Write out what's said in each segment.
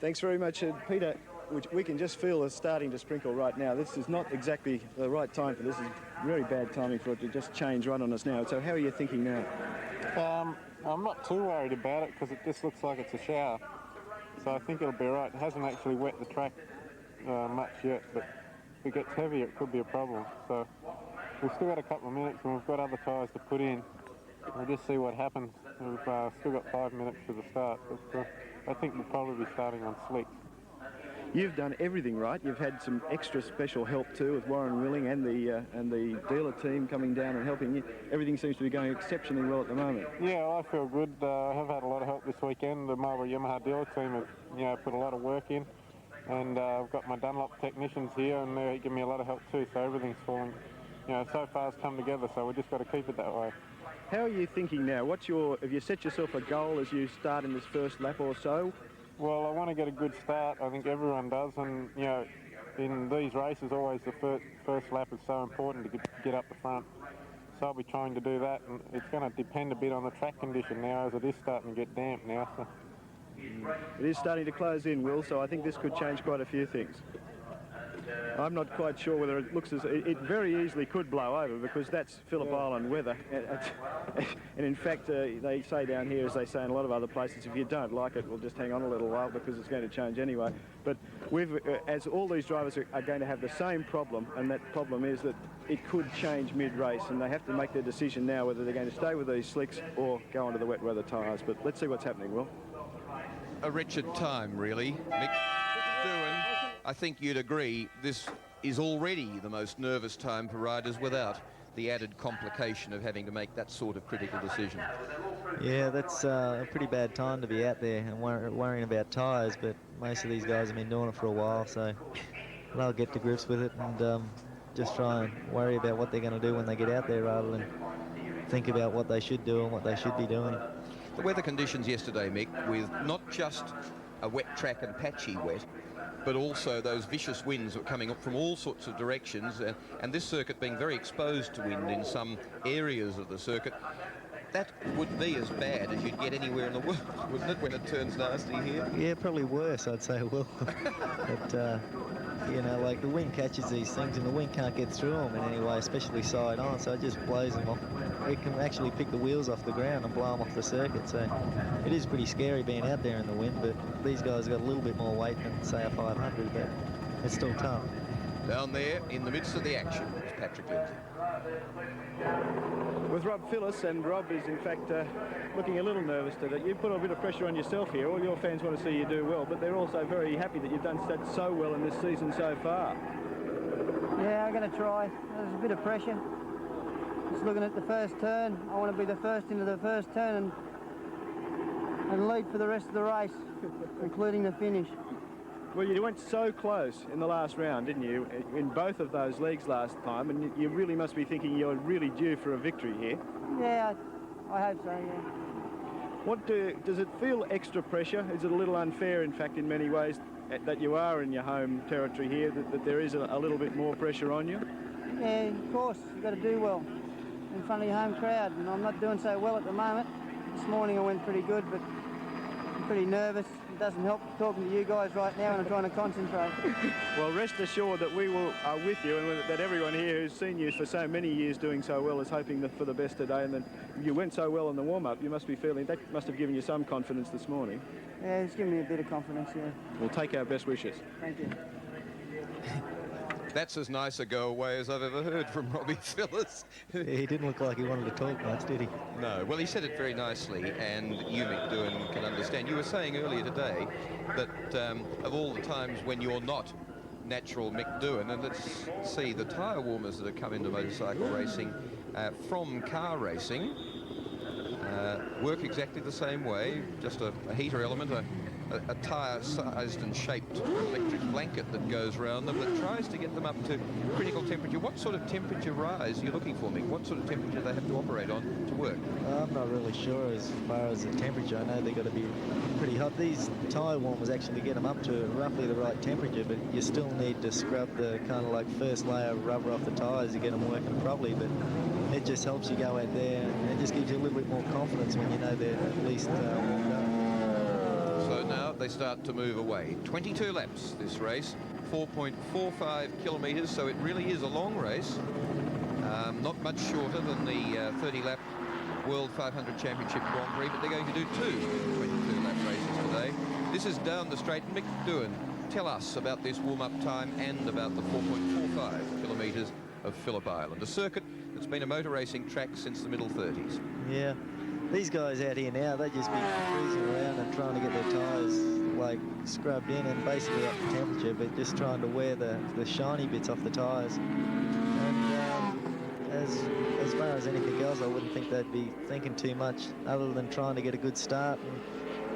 Thanks very much, Peter. Which we can just feel is starting to sprinkle right now. This is not exactly the right time for this. It's very bad timing for it to just change right on us now. So how are you thinking now? I'm not too worried about it because it just looks like it's a shower. So I think it'll be right. It hasn't actually wet the track much yet, but if it gets heavy, it could be a problem. So we've still got a couple of minutes and we've got other tyres to put in. We'll just see what happens. We've still got 5 minutes to the start, but I think we'll probably be starting on slicks. You've done everything right. You've had some extra special help too with Warren Willing and the dealer team coming down and helping you. Everything seems to be going exceptionally well at the moment. Yeah, I feel good. I have had a lot of help this weekend. The Marlboro Yamaha dealer team have, put a lot of work in, and I've got my Dunlop technicians here, and they give me a lot of help too. So everything's falling, so far it's come together. So we just got to keep it that way. How are you thinking now? Have you set yourself a goal as you start in this first lap or so? Well, I want to get a good start. I think everyone does, and in these races, always the first lap is so important to get up the front. So I'll be trying to do that, and it's going to depend a bit on the track condition now, as it is starting to get damp now. So. It is starting to close in, Will. So I think this could change quite a few things. I'm not quite sure whether it looks as it very easily could blow over, because that's Phillip Island weather. And in fact, they say down here, as they say in a lot of other places, if you don't like it, we'll just hang on a little while because it's going to change anyway. But as all these drivers are going to have the same problem, and that problem is that it could change mid-race, and they have to make their decision now whether they're going to stay with these slicks or go onto the wet weather tyres. But let's see what's happening, Will. A wretched time, really. Mick Doohan, I think you'd agree, this is already the most nervous time for riders without the added complication of having to make that sort of critical decision. Yeah, that's a pretty bad time to be out there and worrying about tyres, but most of these guys have been doing it for a while, so they'll get to grips with it and just try and worry about what they're going to do when they get out there rather than think about what they should do and what they should be doing. The weather conditions yesterday, Mick, with not just a wet track and patchy wet, but also those vicious winds that were coming up from all sorts of directions, and this circuit being very exposed to wind in some areas of the circuit, that would be as bad as you'd get anywhere in the world, wouldn't it, when it turns nasty here? Yeah, probably worse, I'd say, Will. But, like the wind catches these things and the wind can't get through them in any way, especially side on, so it just blows them off. It can actually pick the wheels off the ground and blow them off the circuit, so it is pretty scary being out there in the wind, but these guys got a little bit more weight than, say, a 500, but it's still tough. Down there, in the midst of the action, is Patrick Lindsay. With Rob Phillips, and Rob is in fact looking a little nervous today. You put a bit of pressure on yourself here. All your fans want to see you do well, but they're also very happy that you've done so well in this season so far. Yeah, I'm going to try. There's a bit of pressure. Just looking at the first turn. I want to be the first into the first turn and lead for the rest of the race, including the finish. Well, you went so close in the last round, didn't you, in both of those legs last time, and you really must be thinking you're really due for a victory here. Yeah, I hope so, yeah. Does it feel extra pressure? Is it a little unfair, in fact, in many ways, that you are in your home territory here, that there is a little bit more pressure on you? Yeah, of course, you've got to do well in front of your home crowd, and I'm not doing so well at the moment. This morning I went pretty good, but I'm pretty nervous. It doesn't help talking to you guys right now, and I'm trying to concentrate. Well, rest assured that we are with you, and that everyone here who's seen you for so many years doing so well is hoping for the best today. And then you went so well in the warm-up, you must be feeling that must have given you some confidence this morning. Yeah, it's given me a bit of confidence, yeah. We'll take our best wishes. Thank you. That's as nice a go-away as I've ever heard from Robbie Phillips. He didn't look like he wanted to talk much, did he? No. Well, he said it very nicely, and you, Mick Doohan, can understand. You were saying earlier today that of all the times when you're not natural Mick Doohan, and let's see, the tyre warmers that have come into motorcycle racing from car racing work exactly the same way, just a heater element, a tyre-sized and shaped electric blanket that goes around them that tries to get them up to critical temperature. What sort of temperature rise are you looking for, Mick? What sort of temperature do they have to operate on to work? I'm not really sure as far as the temperature. I know they've got to be pretty hot. These tyre warmers actually get them up to roughly the right temperature, but you still need to scrub the kind of like first layer of rubber off the tyres to get them working properly, but it just helps you go out there, and it just gives you a little bit more confidence when you know they're at least warmed up. So now they start to move away. 22 laps this race, 4.45 kilometres, so it really is a long race. Not much shorter than the 30-lap World 500 Championship Grand Prix, but they're going to do two 22-lap races today. This is down the straight. Mick Doohan, tell us about this warm-up time and about the 4.45 kilometres of Phillip Island, a circuit that's been a motor racing track since the middle 30s. Yeah, these guys out here now, they just be cruising around and trying to get their tyres like scrubbed in and basically up to temperature, but just trying to wear the shiny bits off the tyres. And as far as anything else, I wouldn't think they'd be thinking too much other than trying to get a good start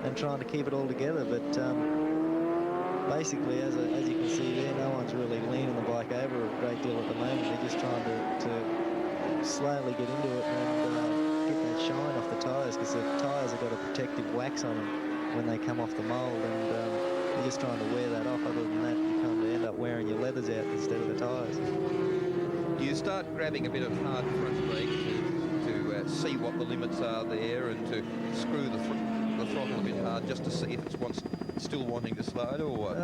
and trying to keep it all together. But basically, as you can see there, no one's really leaning the bike over a great deal at the moment. They're just trying to slowly get into it and get that shine off the tyres, because the tyres have got a protective wax on them when they come off the mould, and you're just trying to wear that off. Other than that, you kind of end up wearing your leathers out instead of the tyres. Do you start grabbing a bit of hard front brake to see what the limits are there, and to screw the throttle a bit hard just to see if it's still wanting to slide, or what?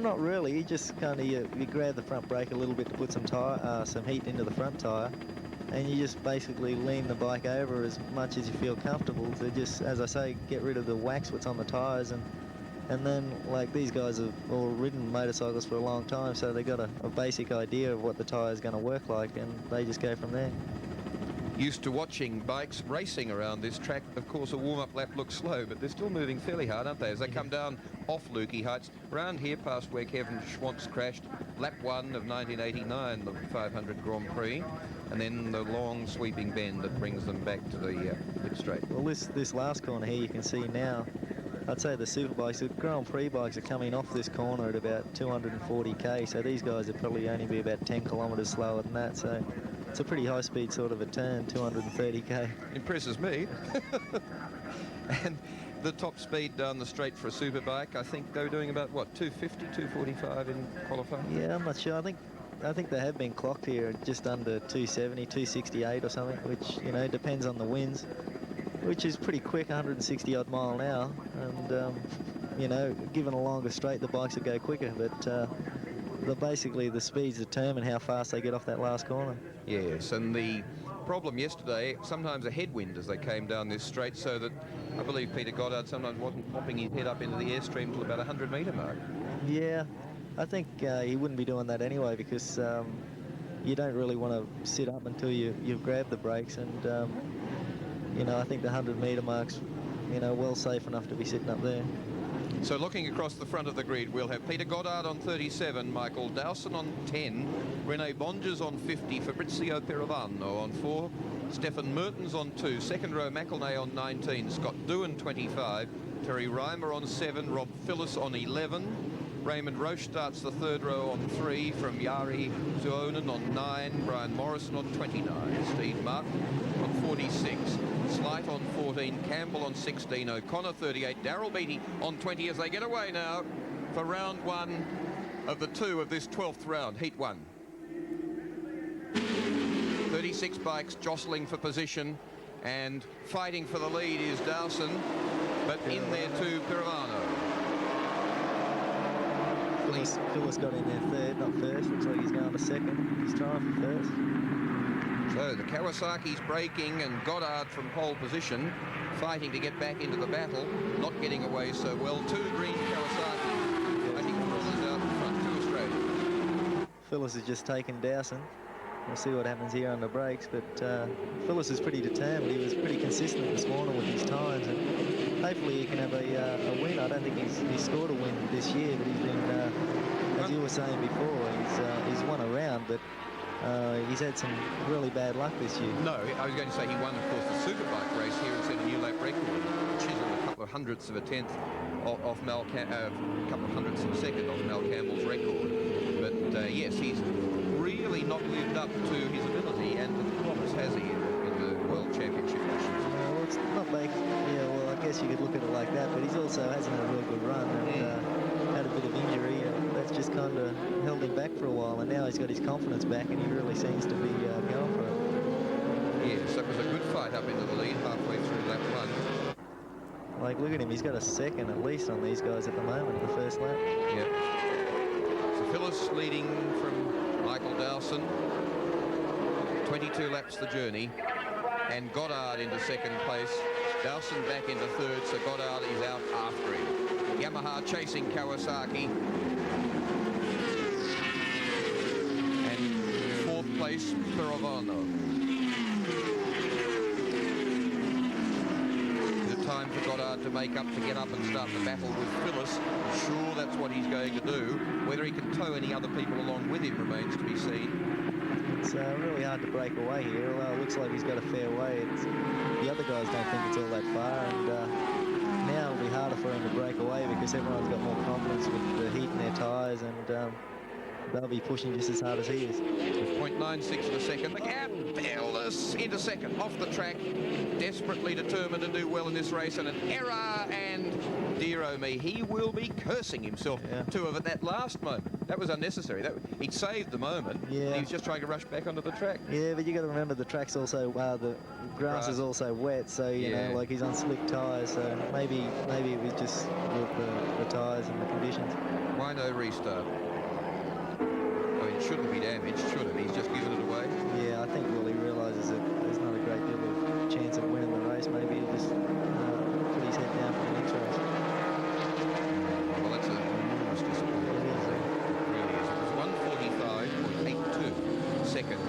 Not really. You just kind of you grab the front brake a little bit to put some heat into the front tyre, and you just basically lean the bike over as much as you feel comfortable to just, as I say, get rid of the wax what's on the tyres. And then, like, these guys have all ridden motorcycles for a long time, so they've got a basic idea of what the tyre is going to work like, and they just go from there. Used to watching bikes racing around this track, of course, a warm-up lap looks slow, but they're still moving fairly hard, aren't they, as they come down off Lukey Heights, around here past where Kevin Schwantz crashed, lap 1 of 1989, the 500 Grand Prix, and then the long sweeping bend that brings them back to the pit straight. Well, this last corner here, you can see now, I'd say the Superbikes, the Grand Prix bikes are coming off this corner at about 240k, so these guys would probably only be about 10 kilometres slower than that, so it's a pretty high-speed sort of a turn, 230k. Impresses me. And the top speed down the straight for a Superbike, I think they were doing about, what, 250, 245 in qualifying? Yeah, I'm not sure. I think they have been clocked here at just under 270, 268 or something, which, you know, depends on the winds, which is pretty quick, 160 odd mile an hour, and you know, given a longer straight, the bikes would go quicker, but basically the speeds determine how fast they get off that last corner. Yes, and the problem yesterday, sometimes a headwind as they came down this straight, so that I believe Peter Goddard sometimes wasn't popping his head up into the airstream till about 100-metre mark. Yeah, I think he wouldn't be doing that anyway, because you don't really want to sit up until you've grabbed the brakes, and you know, I think the 100-metre mark's, you know, well safe enough to be sitting up there. So looking across the front of the grid, we'll have Peter Goddard on 37, Michael Dowson on 10, Rene Bonges on 50, Fabrizio Pirovano on 4, Stefan Mertens on 2, second row McElnay on 19, Scott Doohan 25, Terry Reimer on 7, Rob Phillis on 11, Raymond Roche starts the third row on 3, from Jari Zuonen on 9, Brian Morrison on 29, Steve Martin on 46, Slight on 14, Campbell on 16, O'Connor 38, Darrell Beattie on 20 as they get away now for round 1 of the 2 of this 12th round, heat 1. 36 bikes jostling for position, and fighting for the lead is Dowson, but in there too Pirovano. Phillis got in there third, not first. Looks like he's going to second. He's trying for first. So the Kawasaki's braking, and Goddard from pole position, fighting to get back into the battle, not getting away so well. 2 green Kawasaki. I think Phillis out in front, 2 Australia. Phillis has just taken Dowson. We'll see what happens here on the brakes, but Phillis is pretty determined. He was pretty consistent this morning with his times, and hopefully he can have a win. I don't think he's scored a win this year, but he's been, as you were saying before, he's won a round, but he's had some really bad luck this year. No, I was going to say he won, of course, the Superbike race here and set a new lap record, chiseled a couple of hundredths of a tenth off a couple of hundredths of a second off Mel Campbell's record. But yes, he's really not lived up to his ability and to the promise, has he, in the World Championship missions? Well, it's not like, yeah, well, I guess you could look at it like that, but he's also hasn't had a real good run, and had a bit of injury, and that's just kind of held him back for a while, and now he's got his confidence back, and he really seems to be going for it. Yes, that was a good fight up into the lead halfway through lap 1. like, look at him. He's got a second at least on these guys at the moment in the first lap. Yeah. So Phyllis leading from Michael Dowson. 22 laps the journey. And Goddard into second place. Dowson back into third, so Goddard is out after him. Yamaha chasing Kawasaki. And fourth place, Pirovano. The time for Goddard to make up, to get up and start the battle with Phyllis. I'm sure that's what he's going to do. Whether he can tow any other people along with him remains to be seen. It's really hard to break away here, although it looks like he's got a fair way. The other guys don't think it's all that far, and now it'll be harder for him to break away because everyone's got more confidence with the heat in their tyres, and they'll be pushing just as hard as he is. With 0.96 of a second, the gap, Phyllis into second, off the track, desperately determined to do well in this race, and an error, and dear oh me, he will be cursing himself to have at that last moment. That was unnecessary. He'd saved the moment. Yeah. He was just trying to rush back onto the track. Yeah, but you got to remember the track's also, the grass is also wet, so, you know, like he's on slick tyres, so maybe it was just the tyres and the conditions. Why no restart? I mean, it shouldn't be damaged, should it? He's just given it away. Yeah, I think, well, he realises that there's not a great deal of chance of winning the race. Maybe he'll just put his head down for the next race. Well, that's a enormous disappointment. It really is. It was 145.82 second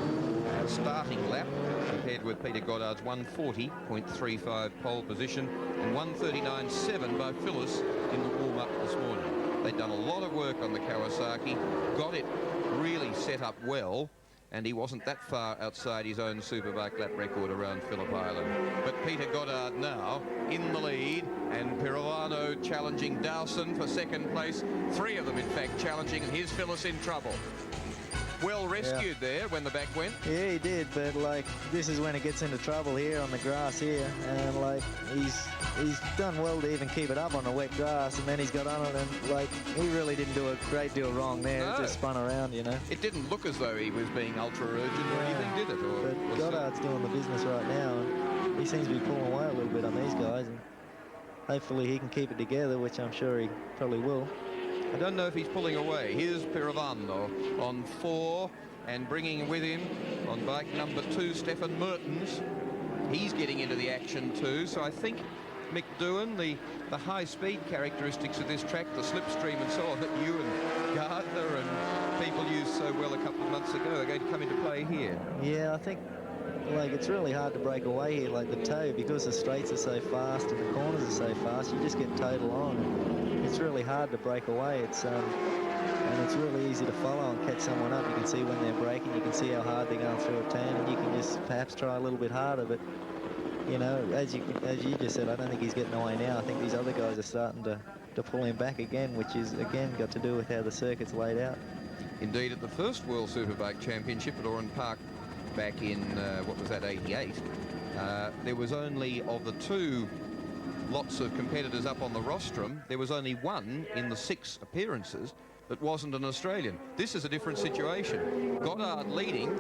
starting lap, compared with Peter Goddard's 140.35 pole position, and 139.7 by Phyllis in the warm-up this morning. They'd done a lot of work on the Kawasaki, got it really set up well, and he wasn't that far outside his own Superbike lap record around Phillip Island. But Peter Goddard now in the lead, and Pirovano challenging Dowson for second place. Three of them, in fact, challenging, and here's Phyllis in trouble. Well rescued there when the back went. Yeah, he did, but like this is when it gets into trouble here on the grass here, and like he's done well to even keep it up on the wet grass, and then he's got on it, and like he really didn't do a great deal wrong there. No. It just spun around, you know. It didn't look as though he was being ultra urgent or anything, did it? Or but Goddard's doing the business right now, and he seems to be pulling away a little bit on these guys, and hopefully he can keep it together, which I'm sure he probably will. I don't know if he's pulling away. Here's Pirovano on 4, and bringing with him on bike number 2, Stefan Mertens. He's getting into the action too, so I think Mick Doohan, the high-speed characteristics of this track, the slipstream and so on that you and Gardner and people used so well a couple of months ago are going to come into play here. Yeah, I think like it's really hard to break away here, like the tow, because the straights are so fast and the corners are so fast, you just get towed along. It's really hard to break away. And it's really easy to follow and catch someone up. You can see when they're braking, you can see how hard they're going through a turn, and you can just perhaps try a little bit harder. But you know, as you just said, I don't think he's getting away now. I think these other guys are starting to pull him back again, which is again got to do with how the circuit's laid out. Indeed, at the first World Superbike Championship at Oran Park back in what was that, 88, there was only, of the 2 lots of competitors up on the rostrum, there was only one in the 6 appearances that wasn't an Australian. This is a different situation. Goddard leading,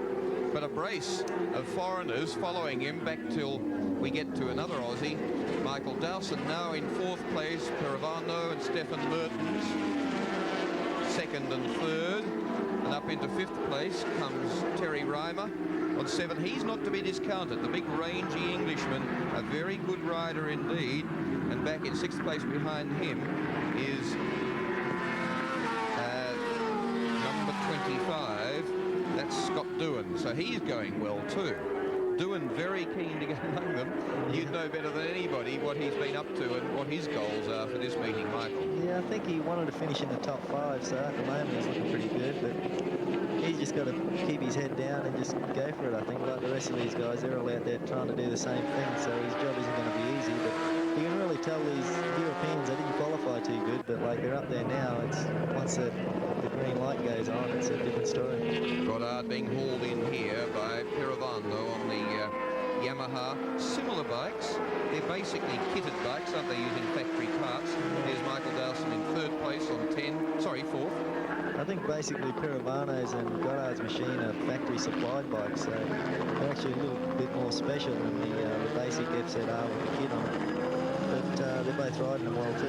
but a brace of foreigners following him back till we get to another Aussie. Michael Dowson now in 4th place, Pirovano and Stefan Mertens 2nd and 3rd, and up into 5th place comes Terry Reimer on 7. He's not to be discounted. The big rangy Englishman, a very good rider indeed, and back in 6th place behind him is number 25. That's Scott Doohan, so he's going well too. Doohan very keen to get among them. You'd know better than anybody what he's been up to and what his goals are for this meeting, Michael. Yeah, I think he wanted to finish in the top 5, so at the moment he's looking pretty good, but he's just got to keep his head down and just go for it, I think. Like the rest of these guys, they're all out there trying to do the same thing, so his job isn't going to be easy, but you can really tell these Europeans, they didn't qualify too good, but like they're up there now. It's once the green light goes on, it's a different story. Goddard being hauled in here by Pirovano on the Yamaha. Similar bikes. They're basically kitted bikes, aren't they, using factory parts? There's Michael Dowson in 3rd place on 4th. I think basically Pirovano's and Goddard's machine are factory supplied bikes, so they're actually a little bit more special than the basic FZR with the kit on it. But they're both Scott's riding them well too.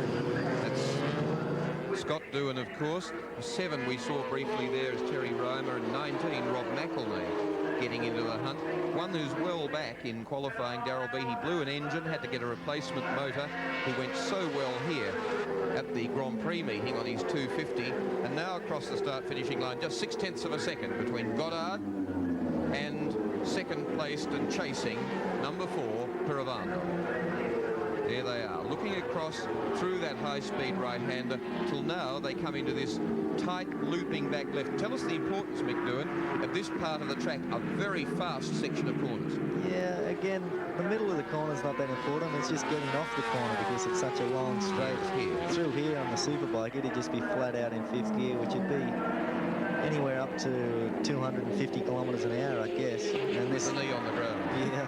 That's Scott Doohan, of course. 7 we saw briefly there is Terry Reimer, and 19 Rob McElnay getting into the hunt. One who's well back in qualifying, Darrell Beattie, blew an engine, had to get a replacement motor. He went so well here at the Grand Prix meeting on his 250, and now across the start-finishing line, just 0.6 of a second between Goddard and second placed and chasing number 4, Piravano. There they are, looking across through that high-speed right-hander till now they come into this tight looping back left. Tell us the importance, Mick Doohan, of this part of the track, a very fast section of corners. Yeah, again, the middle of the corner's not that important. It's just getting off the corner because it's such a long straight. Through here on the Superbike, it'd just be flat out in 5th gear, which would be anywhere up to 250 kilometres an hour, I guess. And this, the knee on the ground. Yeah,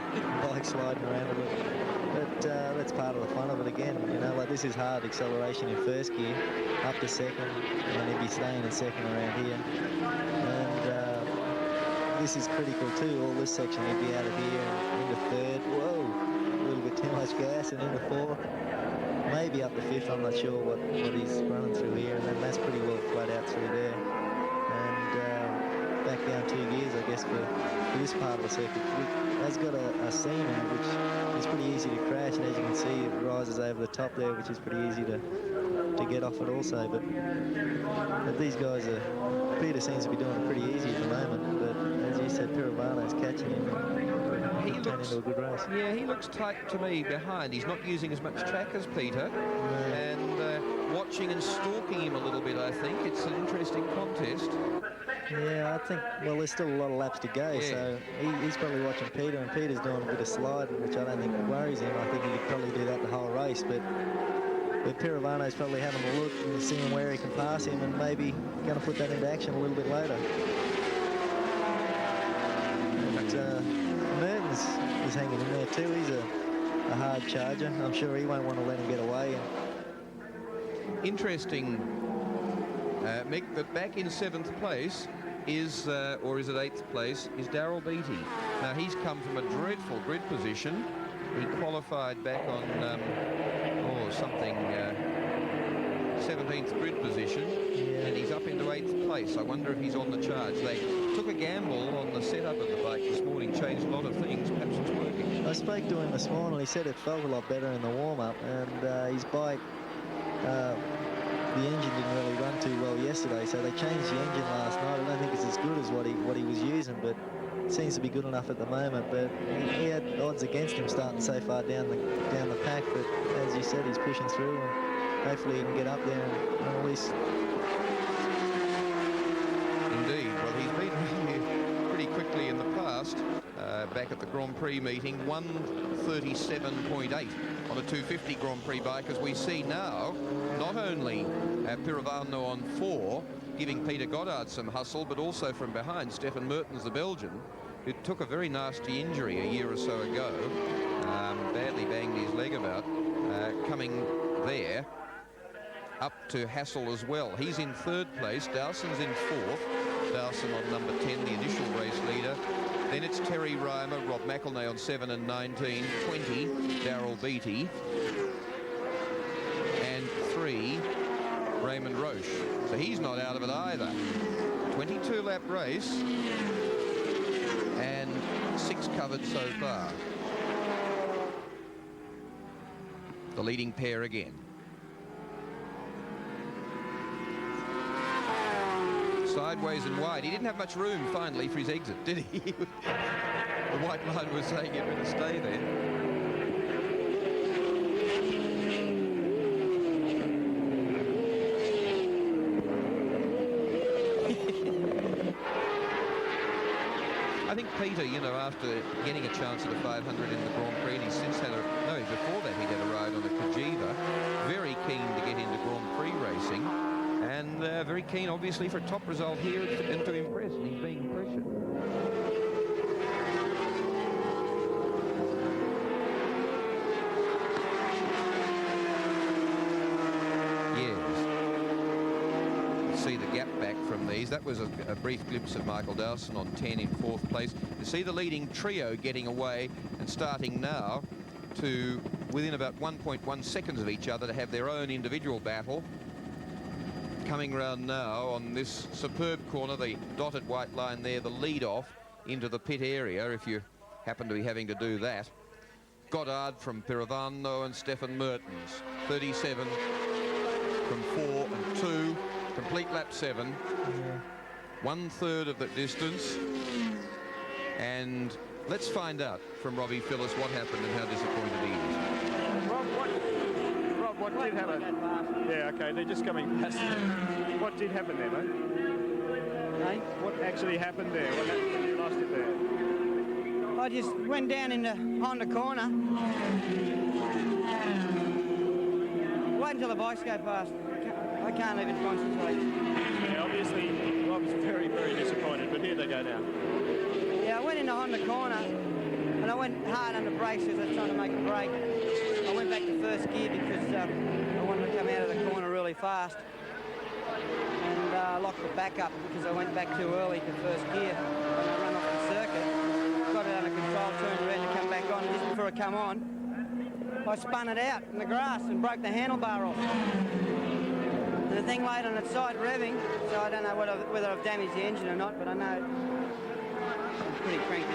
bike sliding around a bit. But that's part of the fun of it again. You know, like this is hard acceleration in 1st gear, up to 2nd, and he'd be staying in 2nd around here. And this is critical too. All this section, he'd be out of here and into 3rd. Whoa, a little bit too much gas, and into 4th. Maybe up to 5th, I'm not sure what he's running through here. And then that's pretty well flat out through there. And back down 2 gears, I guess, for this part of the circuit. Has got a seam in it, which is pretty easy to crash, and as you can see, it rises over the top there, which is pretty easy to get off it also. But these guys Peter seems to be doing it pretty easy at the moment, but as you said, Piravano's catching him and he looks into a good race. Yeah, he looks tight to me behind. He's not using as much track as Peter, and watching and stalking him a little bit, I think. It's an interesting contest. Yeah, I think, well, there's still a lot of laps to go, so he's probably watching Peter, and Peter's doing a bit of sliding, which I don't think worries him. I think he could probably do that the whole race, but Piravano's probably having a look and seeing where he can pass him, and maybe going to put that into action a little bit later. But Mertens is hanging in there too. He's a hard charger. I'm sure he won't want to let him get away. Interesting, Mick, that back in 7th place is, or is it 8th place, is Darrell Beattie. Now, he's come from a dreadful grid position. He qualified back on, 17th grid position, and he's up into 8th place. I wonder if he's on the charge. They took a gamble on the setup of the bike this morning, changed a lot of things. Perhaps it's working. I spoke to him this morning. He said it felt a lot better in the warm-up, and his bike, the engine didn't really run too well yesterday, so they changed the engine last night. I don't think it's as good as what he was using, but it seems to be good enough at the moment. But he had odds against him starting so far down the pack, but as you said, he's pushing through, and hopefully he can get up there and at least. Indeed. Well, he's been here pretty quickly in the past. Back at the Grand Prix meeting, 1:37.8 on a 250 Grand Prix bike, as we see now. Not only Piravano on 4, giving Peter Goddard some hustle, but also from behind, Stefan Mertens, the Belgian, who took a very nasty injury a year or so ago, badly banged his leg about, coming there, up to Hassel as well. He's in 3rd place, Dowson's in 4th, Dowson on number 10, the initial race leader. Then it's Terry Reimer, Rob McElnay on 7 and 19, 20, Darrell Beattie, and 3, Raymond Roche. So he's not out of it either. 22-lap race, and 6 covered so far. The leading pair again. Sideways and wide. He didn't have much room finally for his exit, did he? The white line was saying he'd better stay there. I think Peter, you know, after getting a chance at a 500 in the Grand Prix, and he's since had before that he'd had a ride on a Kajiva, very keen to get into Grand Prix racing. And very keen, obviously, for a top result here and to impress. And he's being pressured. Yes. See the gap back from these. That was a brief glimpse of Michael Dowson on 10 in 4th place. You see the leading trio getting away and starting now to within about 1.1 seconds of each other to have their own individual battle. Coming round now on this superb corner, the dotted white line there, the lead off into the pit area, if you happen to be having to do that. Goddard from Pirovano and Stefan Mertens, 37 from 4 and 2, complete lap 7, 1/3 of the distance. And let's find out from Robbie Phillips what happened and how disappointed he is. Rob, what did happen? Yeah, okay, they're just coming past. What did happen there, mate? Hey? What actually happened there? What happened when you lost it there? I just went down on the corner. Wait until the bikes go past. I can't even concentrate. Yeah, obviously, Rob's very, very disappointed, but here they go now. Yeah, I went in on the corner, and I went hard on the brakes as I was trying to make a break. I went back to first gear because I wanted to come out of the corner really fast. And locked the back up because I went back too early to first gear. When I ran off the circuit, got it under control, turned around to come back on. And just before I come on, I spun it out in the grass and broke the handlebar off. And the thing laid on its side revving, so I don't know whether I've damaged the engine or not, but I know I'm pretty cranked.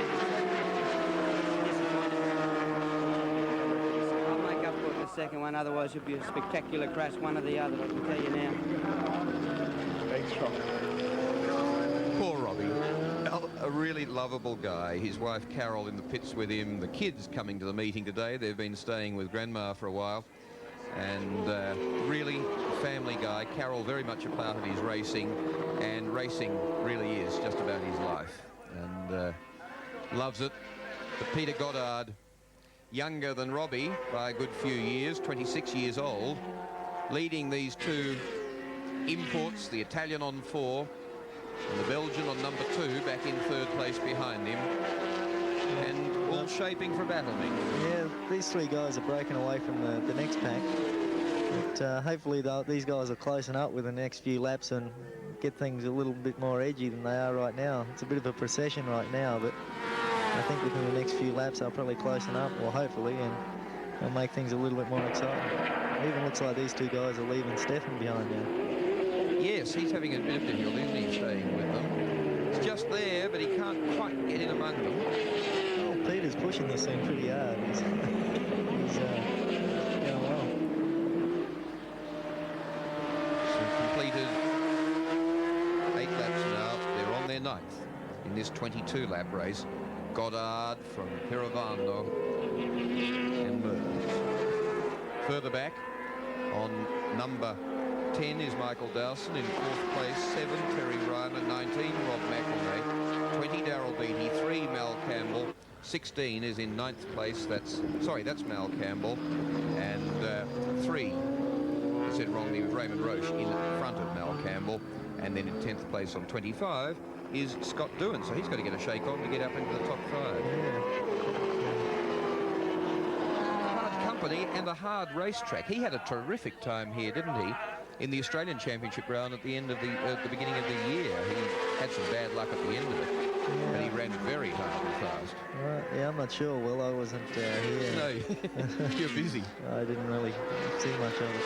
I'll make up for it in the second one, otherwise it'll be a spectacular crash, one or the other, I can tell you now. Thanks, Rob. Poor Robbie. A really lovable guy. His wife Carol in the pits with him. The kids coming to the meeting today. They've been staying with Grandma for a while. And really a family guy. Carol very much a part of his racing. And racing really is just about his life. And loves it. But Peter Goddard, younger than Robbie by a good few years, 26 years old, leading these two imports, the Italian on 4 and the Belgian on number 2, back in 3rd place behind him, and all shaping for battle, Mick. Yeah, these three guys are breaking away from the next pack, but hopefully these guys will closen up with the next few laps and get things a little bit more edgy than they are right now. It's a bit of a procession right now, but I think within the next few laps they'll probably closen up, or hopefully, and they'll make things a little bit more exciting. It even looks like these two guys are leaving Stefan behind now. Yes, he's having a bit of difficulty, isn't he, staying with them. It's just there, but he can't quite get in among them. Oh, Peter's pushing this thing pretty hard. He's going well. So completed 8 laps now. They're on their 9th in this 22-lap race. Goddard from Pirovano and Mertens. Further back on number 10 is Michael Dowson. In 4th place, 7, Terry Ryan. 19, Rob McElnay. 20, Darryl Beattie. 3, Mal Campbell. 16 is in 9th place. That's Mal Campbell. And 3, I said wrongly, with Raymond Roche in front of Mal Campbell. And then in 10th place on 25 is Scott Doohan. So he's got to get a shake on to get up into the top 5. Hard company and a hard racetrack. He had a terrific time here, didn't he? In the Australian Championship round at the end of the beginning of the year. He had some bad luck at the end of it, but he ran very hard and fast. Right, yeah, I'm not sure. Well, I wasn't here. No, you're busy. I didn't really see much of it.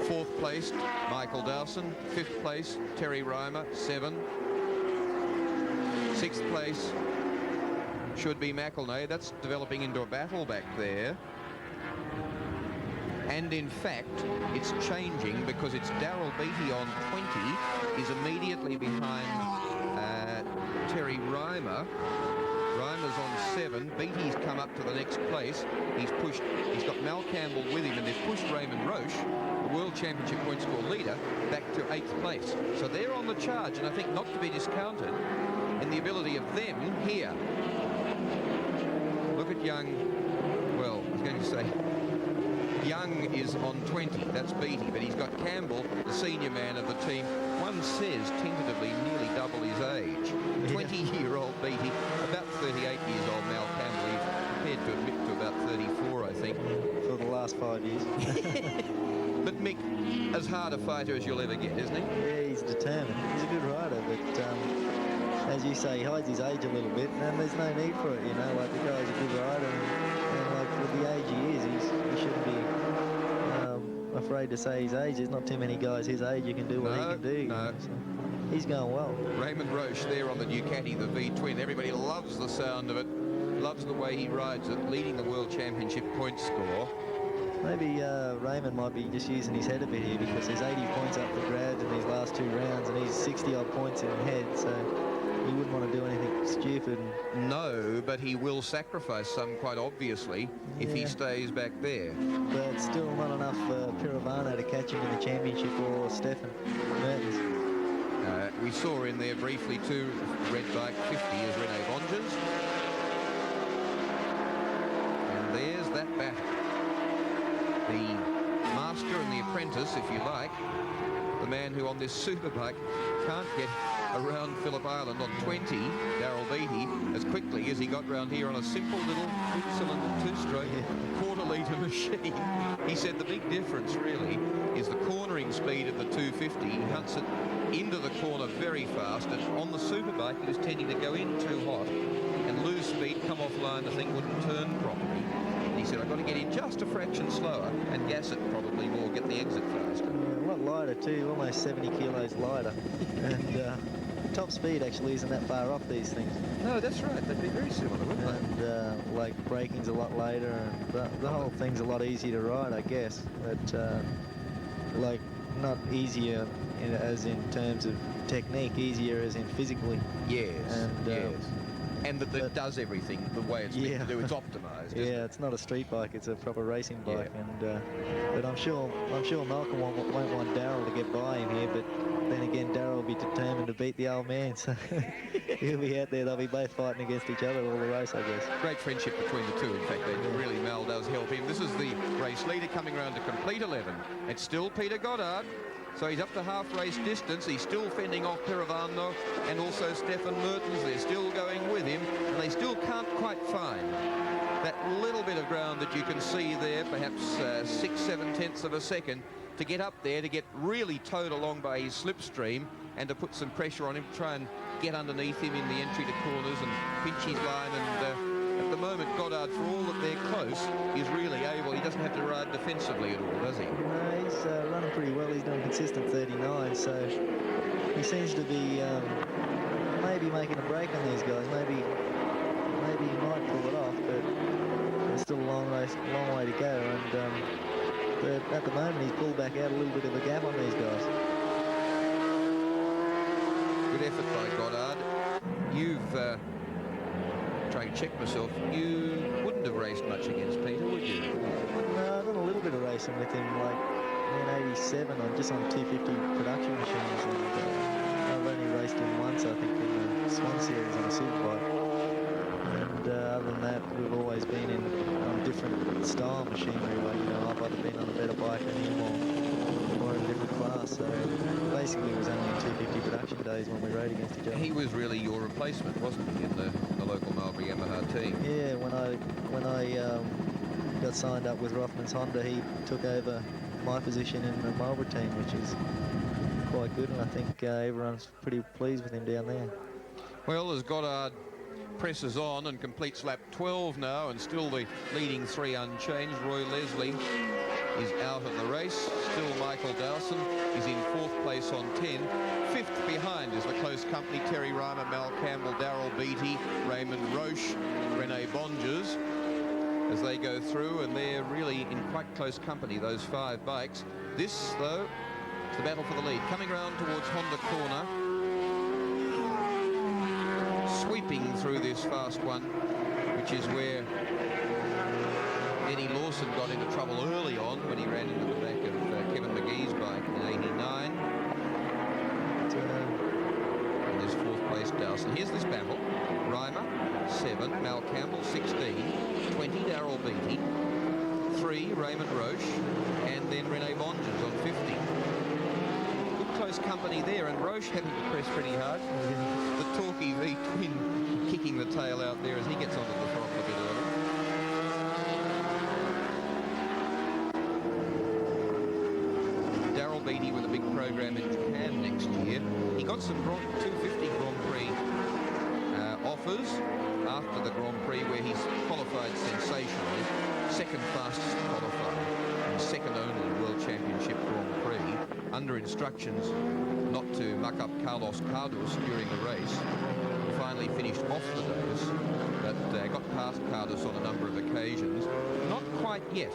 4th place, Michael Dowson. 5th place, Terry Reimer. 7. 6th place should be McElnay. That's developing into a battle back there. And in fact, it's changing because it's Darryl Beattie on 20 is immediately behind Terry Reimer. Reimer's on 7. Beattie's come up to the next place. He's got Mal Campbell with him, and they've pushed Raymond Roche, the World Championship point score leader, back to 8th place. So they're on the charge, and I think not to be discounted in the ability of them here. Look at Young. Well, I was going to say Young is on 20, that's Beattie, but he's got Campbell, the senior man of the team. One says tentatively nearly double his age. 20-year-old Beattie, about 38 years old Mal Campbell. He's prepared to admit to about 34, I think. For the last 5 years. But Mick, as hard a fighter as you'll ever get, isn't he? Yeah, he's determined. He's a good rider, but as you say, he hides his age a little bit, and there's no need for it, you know. Like, the guy's a good rider, and like, with the age he is, afraid to say his age. There's not too many guys his age you can do what he can do. No. So he's going well. Raymond Roche there on the Ducati, the V-twin. Everybody loves the sound of it, loves the way he rides it, leading the World Championship point score. Maybe Raymond might be just using his head a bit here, because there's 80 points up for grabs in these last 2 rounds, and he's 60-odd points in the head, so he wouldn't want to do anything stupid. No, but he will sacrifice some, quite obviously, if he stays back there. But still not enough for Pirovano to catch him in the championship, or Stefan Mertens. We saw in there briefly too, red bike 50 is Rene Bonges. And there's that battle. The master and the apprentice, if you like, the man who on this superbike can't get around Phillip Island on 20, Darrell Beattie, as quickly as he got round here on a simple little two-cylinder, two-stroke, quarter-litre machine. He said the big difference really is the cornering speed of the 250. He hunts it into the corner very fast, and on the superbike he was tending to go in too hot and lose speed, come offline, the thing wouldn't turn properly. And he said, I've got to get in just a fraction slower and gas it probably more, get the exit faster. Yeah, a lot lighter too, almost 70 kilos lighter. And top speed actually isn't that far off these things. No, that's right. They'd be very similar, wouldn't they? And like braking's a lot later, and the whole thing's a lot easier to ride, I guess. But like not easier as in terms of technique, easier as in physically. Yes. And yes. And that it does everything the way it's meant to do. It's optimised. Yeah, it's not a street bike; it's a proper racing bike. Yeah. And but I'm sure Malcolm won't want Darrell to get by him here. But then again, Darrell will be determined to beat the old man, so he'll be out there. They'll be both fighting against each other all the race, I guess. Great friendship between the two. In fact, really, Mal does help him. This is the race leader coming around to complete 11. It's still Peter Goddard. So he's up to half race distance. He's still fending off Pirovano and also Stefan Mertens. They're still going with him, and they still can't quite find that little bit of ground that you can see there, perhaps 6-7 tenths of a second, to get up there, to get really towed along by his slipstream and to put some pressure on him, to try and get underneath him in the entry to corners and pinch his line. And at the moment, Goddard, for all that they're close, is really able. He doesn't have to ride defensively at all, does he? No, he's running pretty well. He's doing consistent 39, so he seems to be maybe making a break on these guys. Maybe he might pull it off, but there's still a long way to go. And but at the moment, he's pulled back out a little bit of a gap on these guys. Good effort by Goddard. You've trying to check myself. You wouldn't have raced much against Peter, would you? No, I've done a little bit of racing with him, like in '87, just on 250 production machines, and I've only raced him once, I think, in the Swan Series on a superbike. And other than that, we've always been on different style machinery. Like, you know, I've either been on a better bike than him or in a different class. So basically, it was only in 250 production days when we rode against each other. He was really your replacement, wasn't he, in the local Marlboro Yamaha team? Yeah, when I got signed up with Rothmans Honda, he took over my position in the Marlboro team, which is quite good, and I think everyone's pretty pleased with him down there. Well, as Goddard presses on and completes lap 12 now, and still the leading 3 unchanged, Roy Leslie is out of the race. Still Michael Dowson is in 4th place on 10. 5th behind is the close company, Terry Reimer, Mal Campbell, Darrell Beattie, Raymond Roche, Rene Bonges, as they go through, and they're really in quite close company, those 5 bikes. This, though, is the battle for the lead. Coming round towards Honda Corner, sweeping through this fast one, which is where Eddie Lawson got into trouble early on when he ran into the back of Kevin McGee's bike in '89. And there's 4th place Dowson. Here's this battle. Reimer, 7. Mal Campbell, 16. 20, Darrell Beattie. 3, Raymond Roche. And then Rene Bonges on 50. Good close company there, and Roche having to press pretty hard. The Torquay V-twin kicking the tail out there as he gets onto the throttle a bit early. Darrell Beattie with a big program in Japan next year. He got some 250 Grand Prix offers after the Grand Prix, where he's qualified sensationally, 2nd fastest qualifier. second only World Championship Grand Prix, under instructions not to muck up Carlos Cardos during the race. Finally finished off the dose, but got past Cardos on a number of occasions. Not quite yet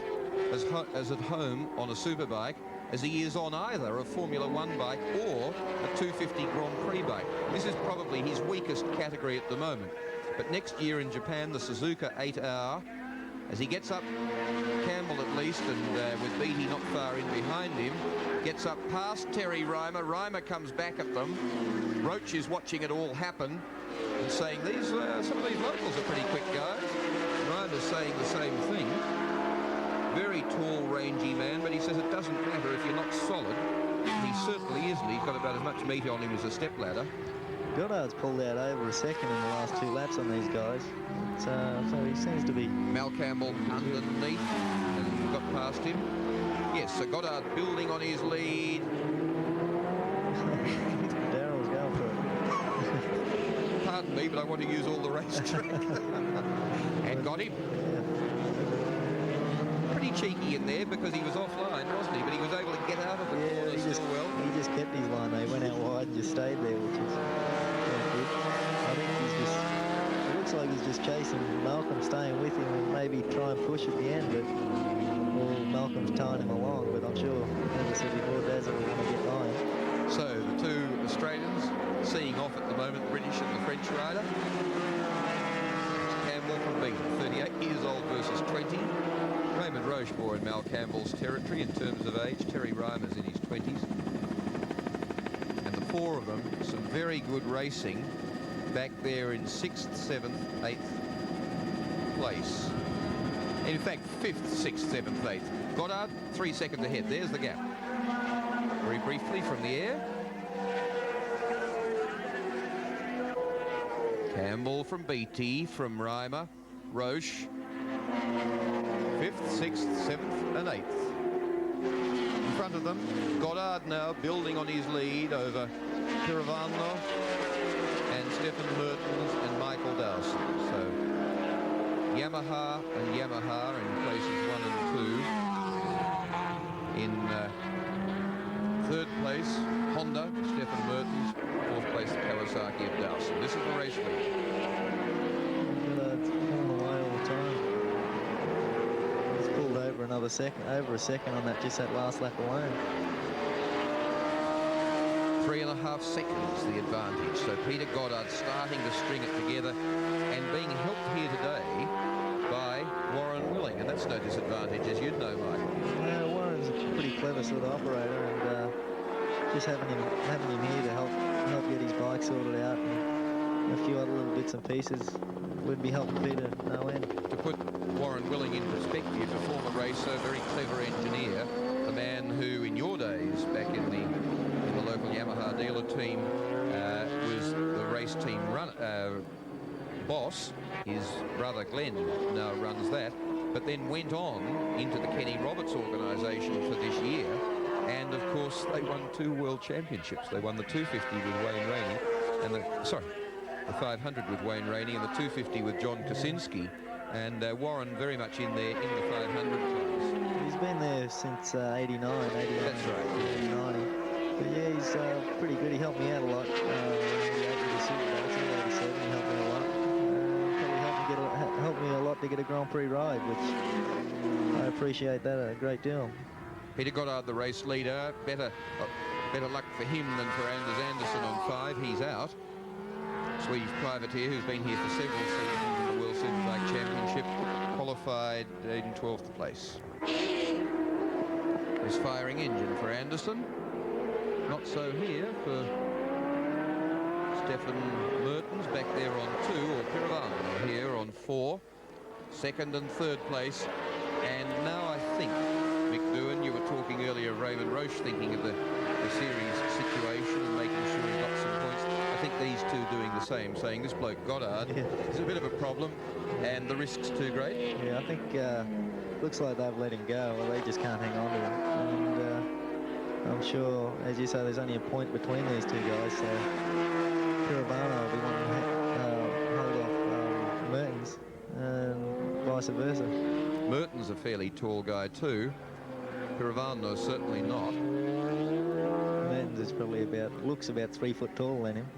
as at home on a superbike as he is on either a Formula One bike or a 250 Grand Prix bike. This is probably his weakest category at the moment. But next year in Japan, the Suzuka 8R, as he gets up, Campbell at least, and with Beattie not far in behind him, gets up past Terry Reimer. Reimer comes back at them. Roach is watching it all happen and saying, some of these locals are pretty quick guys. Reimer's saying the same thing. Very tall, rangy man, but he says it doesn't matter if you're not solid. He certainly isn't. He's got about as much meat on him as a stepladder. Goddard's pulled out over a second in the last 2 laps on these guys. So he seems to be... Mal Campbell underneath and got past him. Yes, so Goddard building on his lead. Darrell's going for it. Pardon me, but I want to use all the racetrack. And got him. Pretty cheeky in there because he was offline, wasn't he? But he was able to get out of the corner still well. He just kept his line. They went out wide and just stayed there, which is good. I think it looks like he's just chasing Malcolm, staying with him and maybe try and push at the end, but Malcolm's tying him along, but I'm sure, as I said before, Daz will want to get line. So the two Australians seeing off at the moment, British and the French rider. Campbell from Beaton, 38 years old versus 20. Raymond Roche more in Mal Campbell's territory in terms of age. Terry Reimer's in his 20s. And the four of them, some very good racing back there in 6th, 7th, 8th place. In fact, 5th, 6th, 7th, 8th. Goddard, 3 seconds ahead. There's the gap. Very briefly from the air. Campbell from BT, from Reimer, Roche. 5th, 6th, 7th and 8th. In front of them, Goddard now building on his lead over Piravano and Stefan Mertens and Michael Dowson. So Yamaha and Yamaha in places 1 and 2. In 3rd place, Honda, Stefan Mertens. 4th place, Kawasaki of Dowson. This is the race lead. Goddard's pulling away all the time. Over a second on that, just that last lap alone. 3.5 seconds the advantage. So Peter Goddard starting to string it together and being helped here today by Warren Willing, and that's no disadvantage, as you'd know, Mike. Warren's a pretty clever sort of operator, and just having him here to help get his bike sorted out and a few other little bits and pieces would be helping Peter no end. To put Warren Willing in perspective, a former racer, very clever engineer, the man who in your days back in the local Yamaha dealer team was the race team boss. His brother Glenn now runs that, but then went on into the Kenny Roberts organisation for this year, and of course they won 2 world championships. They won the 250 with Wayne Rainey and the 500 with Wayne Rainey and the 250 with John Kosinski. And Warren very much in there in the 500 class. He's been there since 89. That's right. 90. But yeah, he's pretty good. He helped me out a lot. He helped me a lot. Probably helped me a lot to get a Grand Prix ride, which I appreciate that a great deal. Peter Goddard, the race leader. Better luck for him than for Anders Anderson on 5. He's out. Swedish privateer who's been here for several seasons in the World Superbike Championship, qualified in 12th place. There's firing engine for Anderson. Not so here for Stefan Mertens back there on 2, or Piravano here on 4. 2nd and 3rd place. And now I think, Mick Doohan, you were talking earlier, Raymond Roche thinking of the series situation and making sure he got some points. I think these two doing the same, saying this bloke Goddard is a bit of a problem and the risk's too great. Yeah, I think looks like they've let him go, or they just can't hang on to him. And I'm sure, as you say, there's only a point between these two guys, so Piravano will be wanting to hold off Mertens and vice versa. Mertens a fairly tall guy too. Piravano certainly not. Mertens is probably looks about 3 foot taller than him.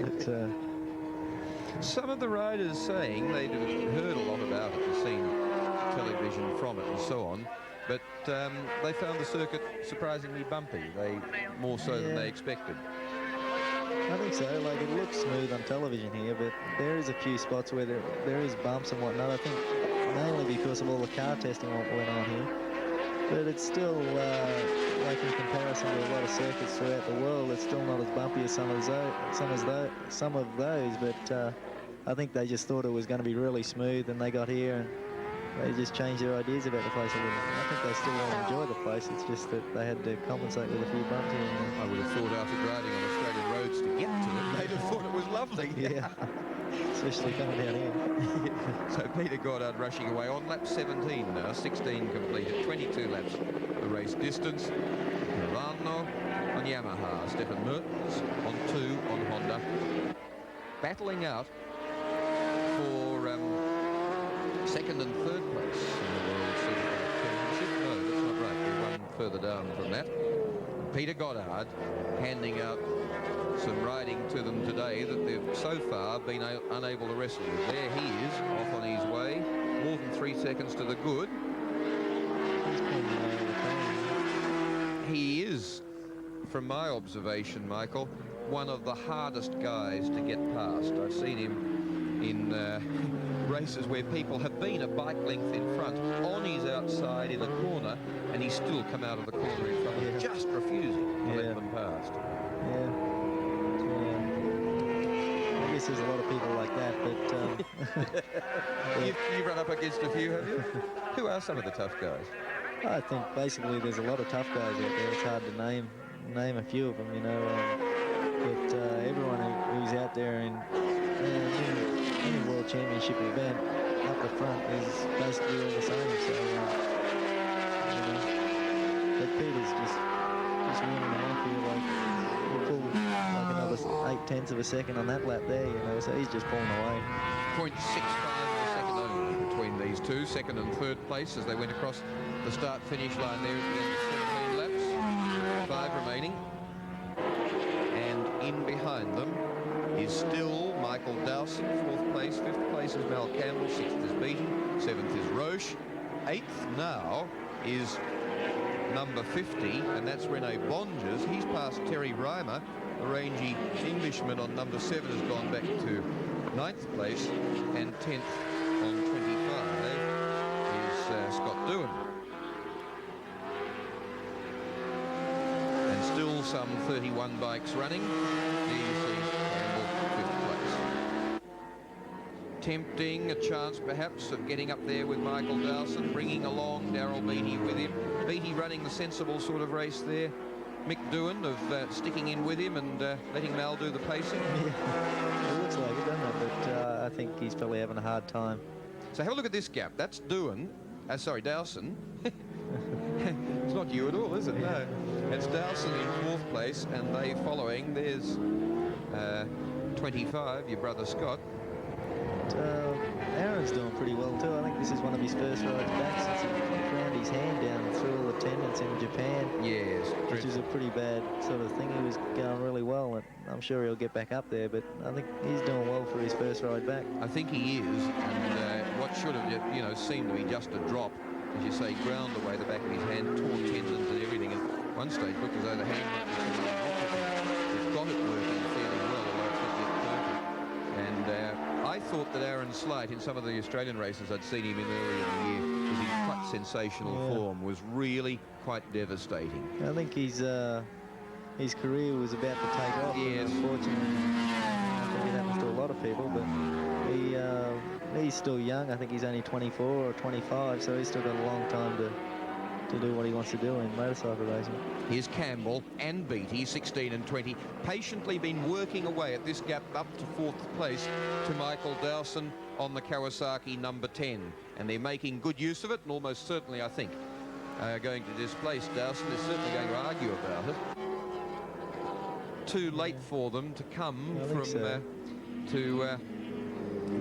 But, some of the riders saying they'd heard a lot about it and seen television from it and so on, but they found the circuit surprisingly bumpy. More so than they expected. I think so. Like, it looks smooth on television here, but there is a few spots where there is bumps and whatnot. I think mainly because of all the car testing what went on here. But it's still, like in comparison to a lot of circuits throughout the world, it's still not as bumpy as some of those. But I think they just thought it was going to be really smooth, and they got here and they just changed their ideas about the place a little. I think they still want to enjoy the place. It's just that they had to compensate with a few bumps here and there. I would have thought after riding on Australian roads to get to it, they'd have thought it was lovely. Yeah, especially coming down here. So Peter Goddard rushing away on lap 17 now, 16 completed, 22 laps the race distance. Piravano on Yamaha, Stefan Mertens on 2 on Honda. Battling out for second and third place in the World Superbike Championship. No, that's not right. We're one further down from that. Peter Goddard handing out some riding to them today that they've so far been unable to wrestle with. There he is, off on his way, more than 3 seconds to the good. He is, from my observation, Michael, one of the hardest guys to get past. I've seen him in races where people have been a bike length in front, on his outside in a corner, and he's still come out of the corner in front, just refusing to let them past. I guess there's a lot of people like that, but... You've run up against a few, have you? Who are some of the tough guys? I think basically there's a lot of tough guys out there. It's hard to name a few of them, you know. But everyone who's out there in any World Championship event up the front is basically all the same. So, you know, but Peter's just winning them off here. Like, he pulled like another 0.8 of a second on that lap there, you know. So he's just pulling away. 0.65 of a second only between these two, second and third place as they went across the start-finish line there at the end of 17 laps. 5 remaining. And in behind them is still Michael Dowson, 4th place. 5th place is Mal Campbell, 6th is Beattie, 7th is Roche. 8th now is number 50, and that's Rene Bonges. He's passed Terry Reimer. The rangy Englishman on number 7 has gone back to 9th place, and 10th on 25 is Scott Doohan. And still some 31 bikes running. Here you see Campbell, 5th place. Tempting a chance perhaps of getting up there with Michael Dowson, bringing along Daryl Beattie with him. Beattie running the sensible sort of race there. Mick Doohan of sticking in with him and letting Mal do the pacing. Yeah, it looks like it, doesn't it? But I think he's probably having a hard time. So have a look at this gap. That's Doohan. Dowson. It's not you at all, is it? No. It's Dowson in 4th place, and they following. There's 25, your brother Scott. Aaron's doing pretty well too. I think this is one of his first rides back since he ground his hand down through all attendance in Japan. Yes. Which is a pretty bad sort of thing. He was going really well, and I'm sure he'll get back up there, but I think he's doing well for his first ride back. I think he is, and what should have, you know, seemed to be just a drop, as you say, ground away the back of his hand, tore tendons and everything. At one stage, looked as though the hand has got it working fairly well, although it's not yet perfect. And I thought that Aaron Slight, in some of the Australian races I'd seen him in earlier in the year, was in quite sensational form, was really quite devastating. I think his career was about to take off. Yes. Unfortunately, I think it happens to a lot of people, but he's still young. I think he's only 24 or 25, so he's still got a long time to do what he wants to do in motorcycle racing. Here's Campbell and Beattie, 16 and 20, patiently been working away at this gap up to 4th place to Michael Dowson on the Kawasaki number 10. And they're making good use of it, and almost certainly, I think, going to displace Dowson. Is certainly going to argue about it. Too late for them to come from to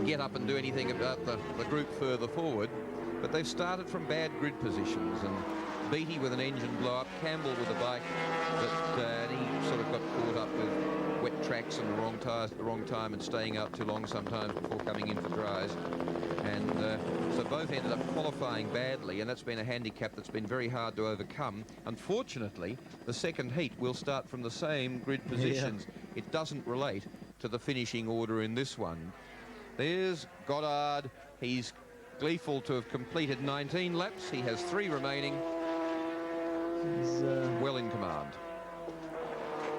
get up and do anything about the group further forward. But they've started from bad grid positions, and Beattie with an engine blow-up, Campbell with a bike, but he sort of got caught up with wet tracks and the wrong tyres at the wrong time and staying out too long sometimes before coming in for dries. And so both ended up qualifying badly, and that's been a handicap that's been very hard to overcome. Unfortunately, the second heat will start from the same grid positions. Yeah. It doesn't relate to the finishing order in this one. There's Goddard. He's gleeful to have completed 19 laps. He has 3 remaining. He's well in command.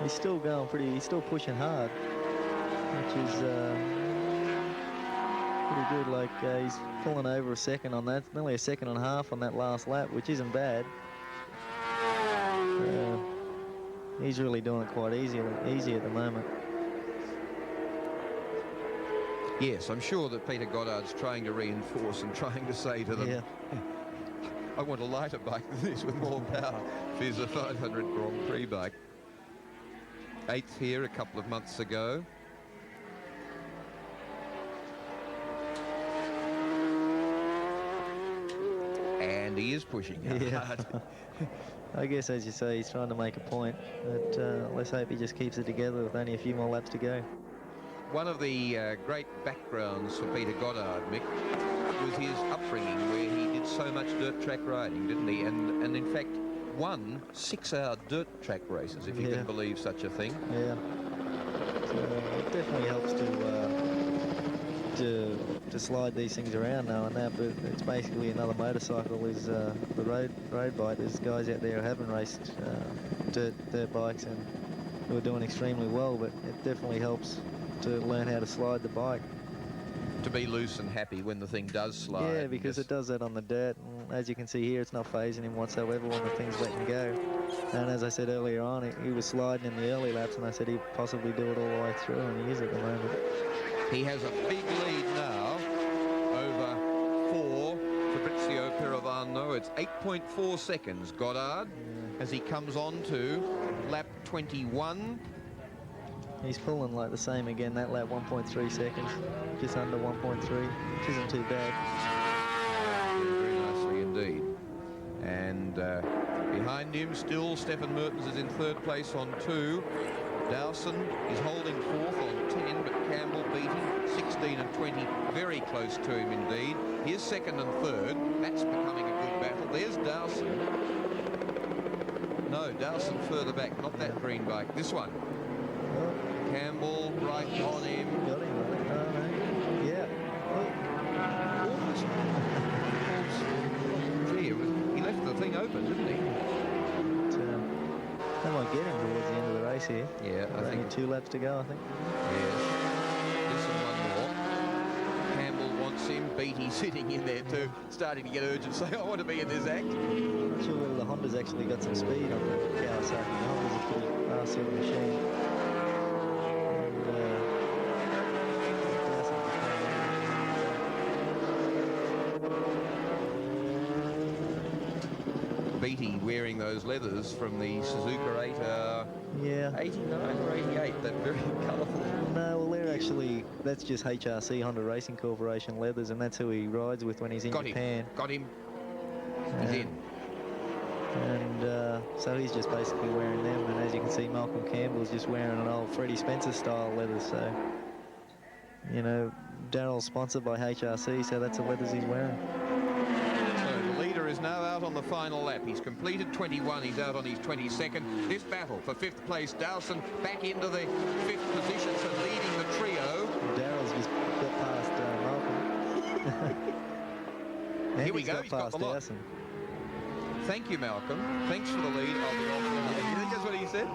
He's still going pretty, he's still pushing hard, which is pretty good. Like he's pulling over a second on that, nearly a second and a half on that last lap, which isn't bad. He's really doing it quite easy at the moment. Yes, I'm sure that Peter Goddard's trying to reinforce and trying to say to them, yeah. I want a lighter bike than this with more power. Here's a 500 Grand Prix bike. 8th here a couple of months ago. And he is pushing hard. Yeah. I guess, as you say, he's trying to make a point, but let's hope he just keeps it together with only a few more laps to go. One of the great backgrounds for Peter Goddard, Mick, was his upbringing, where he did so much dirt track riding, didn't he? And in fact, won 6-hour dirt track races, if you can believe such a thing. Yeah. So it definitely helps to slide these things around now and that, but it's basically another motorcycle. Is the road bike. There's guys out there who haven't raced dirt bikes and who are doing extremely well, but it definitely helps to learn how to slide the bike. To be loose and happy when the thing does slide. Yeah, because it does that on the dirt. And as you can see here, it's not phasing him whatsoever when the thing's letting go. And as I said earlier on, he was sliding in the early laps, and I said he'd possibly do it all the way through, and he is at the moment. He has a big lead now over 4 Fabrizio Pirovano. It's 8.4 seconds, Goddard, as he comes on to lap 21. He's pulling like the same again, that lap, 1.3 seconds, just under 1.3, which isn't too bad. Very nicely indeed. And behind him still, Stefan Mertens is in 3rd place on 2. Dowson is holding 4th on 10, but Campbell Beattie 16 and 20, very close to him indeed. Here's 2nd and 3rd. That's becoming a good battle. There's Dowson. No, Dowson further back, not that green bike, this one. Campbell right on him. Got him, right? Yeah. Gee, he left the thing open, didn't he? They might get him towards the end of the race here. Yeah, I think. Only 2 laps to go, I think. Yes. This is one more. Campbell wants him. Beattie sitting in there too, starting to get urgent, saying, I want to be in this act. I'm not sure whether the Honda's actually got some speed on the Kawasaki. The Honda's a pretty fast sort of machine. Beattie wearing those leathers from the Suzuka 89 or 88, that very colourful. No, well, they're actually, that's just HRC, Honda Racing Corporation leathers, and that's who he rides with when he's in Japan. Got him. He's in. And so he's just basically wearing them, and as you can see, Malcolm Campbell's just wearing an old Freddie Spencer style leather, so, you know, Darrell's sponsored by HRC, so that's the leathers he's wearing. Is now out on the final lap. He's completed 21. He's out on his 22nd. This battle for 5th place. Dowson back into the 5th position, so leading the trio. Darrell's just got past Malcolm. Here we go. He's got the lot. Dowson. Thank you, Malcolm. Thanks for the lead. You think that's what he said?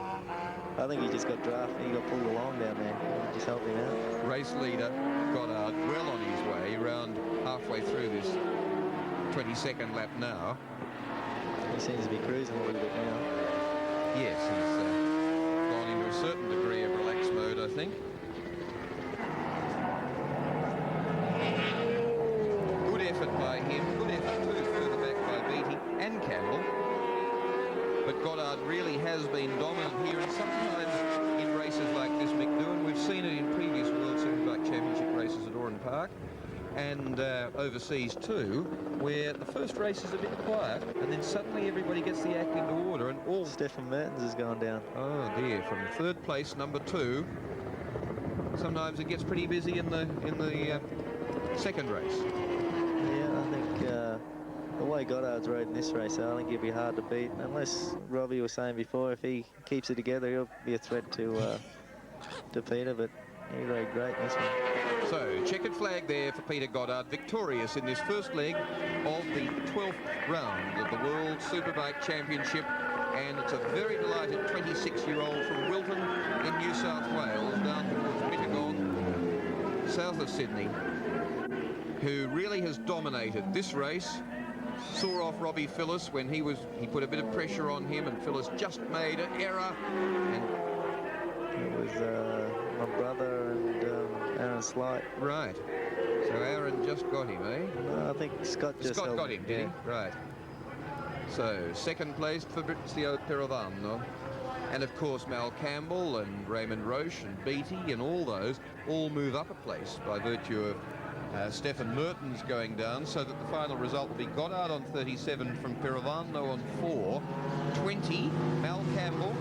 I think he just got drafted. He got pulled along down there. Just help him out. Race leader Goddard well on his way, around halfway through this 22nd lap now. He seems to be cruising a little bit now. Yes, he's gone into a certain degree of relaxed mode, I think. Good effort by him. Good effort too, further back by Beattie and Campbell. But Goddard really has been dominant here, and sometimes in races like this, Mick Doohan, we've seen it in previous World Superbike Championship races at Oran Park. and overseas too, where the first race is a bit quiet, and then suddenly everybody gets the act into order, and all... Stefan Mertens has gone down. Oh dear, from third place, number 2. Sometimes it gets pretty busy in the second race. Yeah, I think the way Goddard's rode in this race, I think he'll be hard to beat. Unless Robbie was saying before, if he keeps it together, he'll be a threat to Peter, but he rode great in this one. So, checkered flag there for Peter Goddard, victorious in this first leg of the 12th round of the World Superbike Championship. And it's a very delighted 26-year-old from Wilton in New South Wales, down towards Mittagong, south of Sydney, who really has dominated this race. Saw off Robbie Phillis when he put a bit of pressure on him, and Phillis just made an error. And it was my brother and Aaron Slight. Right. So Aaron just got him, eh? No, I think Scott just Scott held got him, did he? Right. So, second place for Fabrizio Pirovano. And, of course, Mal Campbell and Raymond Roche and Beattie and all those all move up a place by virtue of Stefan Mertens going down, so that the final result will be Goddard on 37 from Pirovano on 4. 20, Mal Campbell.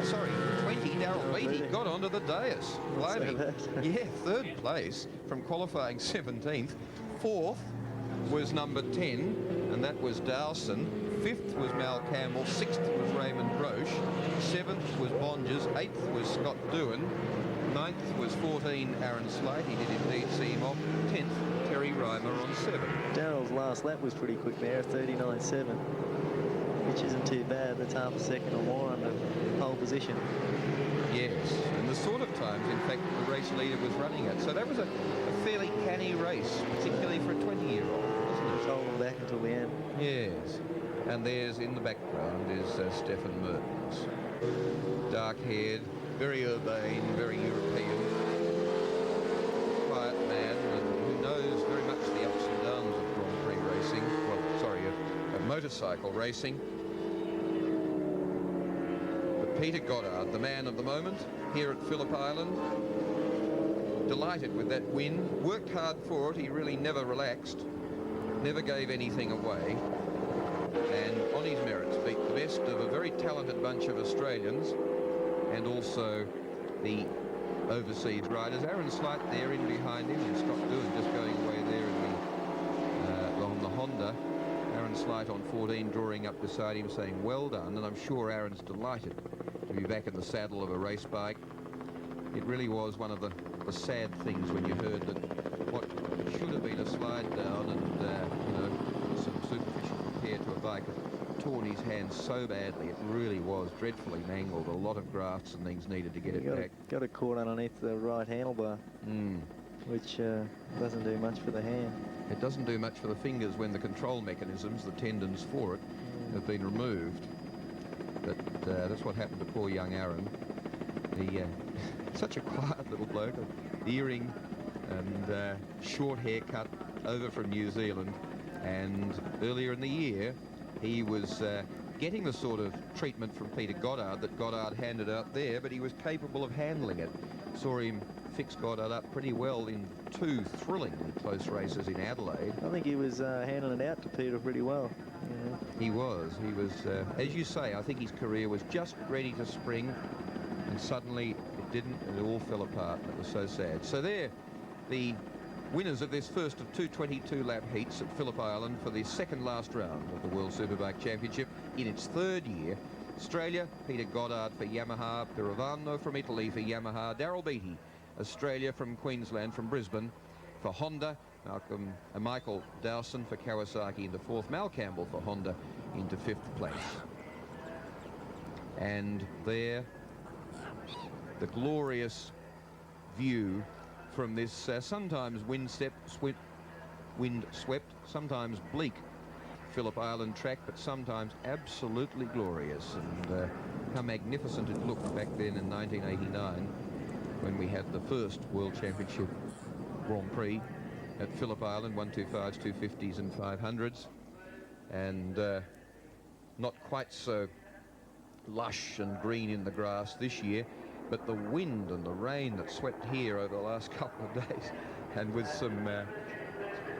Sorry, 20, Daryl Beattie got onto the dais. Blimey. Yeah, third place from qualifying 17th. Fourth was number 10, and that was Dowson. 5th was Mal Campbell. 6th was Raymond Roche. 7th was Bonges. 8th was Scott Doohan. 9th was 14, Aaron Slate. He did indeed see him off. 10th, Terry Reimer on 7. Daryl's last lap was pretty quick there, 39.7, which isn't too bad. That's half a second or more on the pole position. Yes, and the sort of times, in fact, the race leader was running at. So that was a fairly canny race, particularly for a 20-year-old, wasn't it? Hold them back until the end. Yes, and there's in the background is Stefan Mertens. Dark-haired, very urbane, very European, quiet man, and who knows very much the ups and downs of Grand Prix racing. Well, sorry, of motorcycle racing. But Peter Goddard, the man of the moment, here at Phillip Island, delighted with that win, worked hard for it. He really never relaxed, never gave anything away, and on his merits beat the best of a very talented bunch of Australians and also the overseas riders. Aaron Slight there in behind him, and Scott Doohan just going away there in on the Honda. Aaron Slight on 14 drawing up beside him saying well done, and I'm sure Aaron's delighted to be back in the saddle of a race bike. It really was one of the sad things when you heard that what should have been a slide down and you know, some superficial repair to a bike had torn his hand so badly. It really was dreadfully mangled. A lot of grafts and things needed to get it back. Got a cord underneath the right handlebar, which doesn't do much for the hand. It doesn't do much for the fingers when the control mechanisms, the tendons for it, have been removed. But that's what happened to poor young Aaron. He such a quiet little bloke, earring and short haircut, over from New Zealand, and earlier in the year he was getting the sort of treatment from Peter Goddard that Goddard handed out there, but he was capable of handling it. Saw him fix Goddard up pretty well in 2 thrillingly close races in Adelaide. I think he was handing it out to Peter pretty well. Yeah. He was, as you say, I think his career was just ready to spring, and suddenly it didn't, and it all fell apart, and it was so sad. So there, the winners of this first of 2 22-lap heats at Phillip Island for the second last round of the World Superbike Championship in its 3rd year. Australia, Peter Goddard for Yamaha, Pirovano from Italy for Yamaha, Daryl Beattie, Australia from Queensland, from Brisbane, for Honda, Michael Dowson for Kawasaki into 4th, Mal Campbell for Honda into 5th place. And there, the glorious view from this sometimes wind-swept, sometimes bleak Phillip Island track, but sometimes absolutely glorious. And how magnificent it looked back then in 1989 when we had the first World Championship Grand Prix at Phillip Island, 125s, 250s and 500s, and not quite so lush and green in the grass this year. but the wind and the rain that swept here over the last couple of days, and with some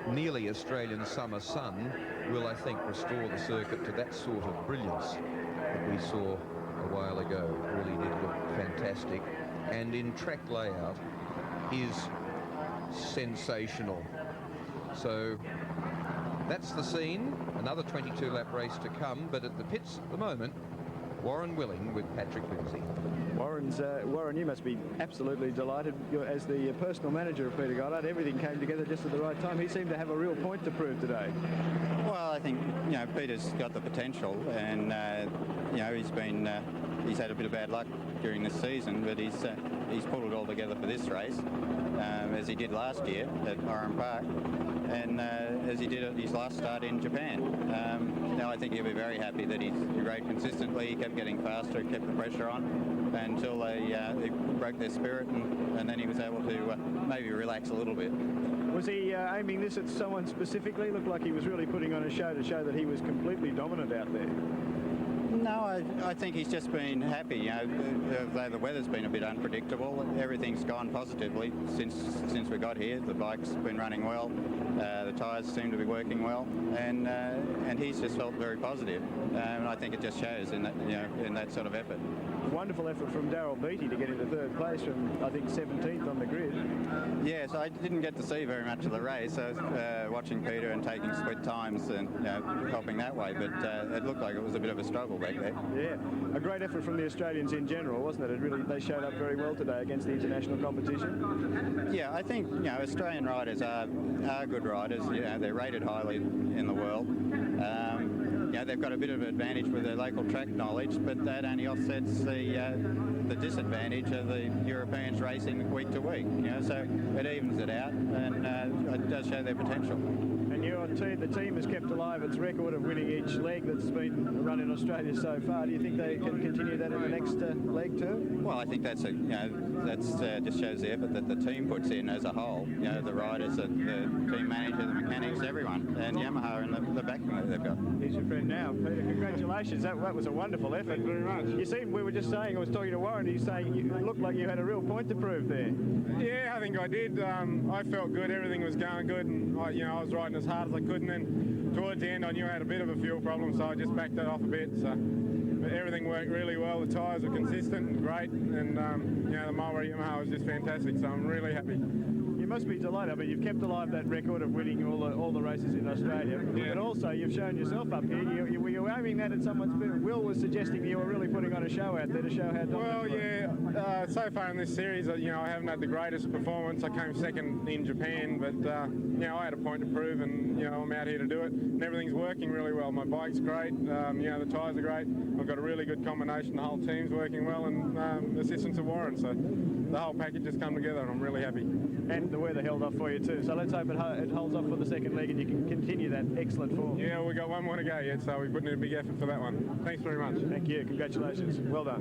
nearly Australian summer sun, will, I think, restore the circuit to that sort of brilliance that we saw a while ago. It really did look fantastic, and in track layout is sensational. So that's the scene. Another 22-lap race to come, but at the pits at the moment, Warren Willing with Patrick Lindsay. Warren, you must be absolutely delighted. As the personal manager of Peter Goddard, everything came together just at the right time. He seemed to have a real point to prove today. Well, I think, you know, Peter's got the potential, and you know, he's had a bit of bad luck during this season, but he's pulled it all together for this race, as he did last year at Oran Park, and as he did at his last start in Japan. Now I think he'll be very happy that he rode consistently. He kept getting faster, kept the pressure on until they broke their spirit, and then he was able to maybe relax a little bit. Was he aiming this at someone specifically? Looked like he was really putting on a show to show that he was completely dominant out there. No, I think he's just been happy. You know, though the weather's been a bit unpredictable, everything's gone positively since we got here. The bike's been running well, the tyres seem to be working well, and he's just felt very positive. And I think it just shows in that, you know, in that sort of effort. Wonderful effort from Darryl Beattie to get into third place from, I think, 17th on the grid. Yes, I didn't get to see very much of the race. I was watching Peter and taking split times and, you know, helping that way, but it looked like it was a bit of a struggle back there. Yeah, a great effort from the Australians in general, wasn't it? They showed up very well today against the international competition. Yeah, I think, you know, Australian riders are good riders. You know, they're rated highly in the world. You know, they've got a bit of an advantage with their local track knowledge, but that only offsets the disadvantage of the Europeans racing week to week. You know, so it evens it out, and it does show their potential. And the team has kept alive its record of winning each leg that's been run in Australia so far. Do you think they can continue that in the next leg too? Well, I think that's just shows the effort that the team puts in as a whole. You know, the riders, the team manager, the mechanics, everyone, and Yamaha and the backing that they've got. He's your friend now, Peter. Congratulations. That was a wonderful effort. Thank you very much. You seem, we were just saying, I was talking to Warren, he's saying you looked like you had a real point to prove there. Yeah, I think I did. I felt good. Everything was going good, and I was riding as hard as I could. And then towards the end, I knew I had a bit of a fuel problem, so I just backed that off a bit. So, but everything worked really well. The tyres were consistent and great, and you know, the Mulberry Yamaha was just fantastic. So I'm really happy. You must be delighted. I mean, you've kept alive that record of winning all the races in Australia, but also you've shown yourself up here. Were you aiming that at someone's spirit? Will was suggesting you were really putting on a show out there to show how dominant. Well, yeah. So far in this series, you know, I haven't had the greatest performance. I came second in Japan, but you know, I had a point to prove, and you know, I'm out here to do it. And everything's working really well. My bike's great. You know, the tyres are great. I've got a really good combination. The whole team's working well, and the assistance of Warren. So the whole package has come together, and I'm really happy. And the weather held off for you too. So let's hope it holds off for the second leg and you can continue that excellent form. Yeah, we've got one more to go yet, so we're putting in a big effort for that one. Thanks very much. Thank you. Congratulations. Well done.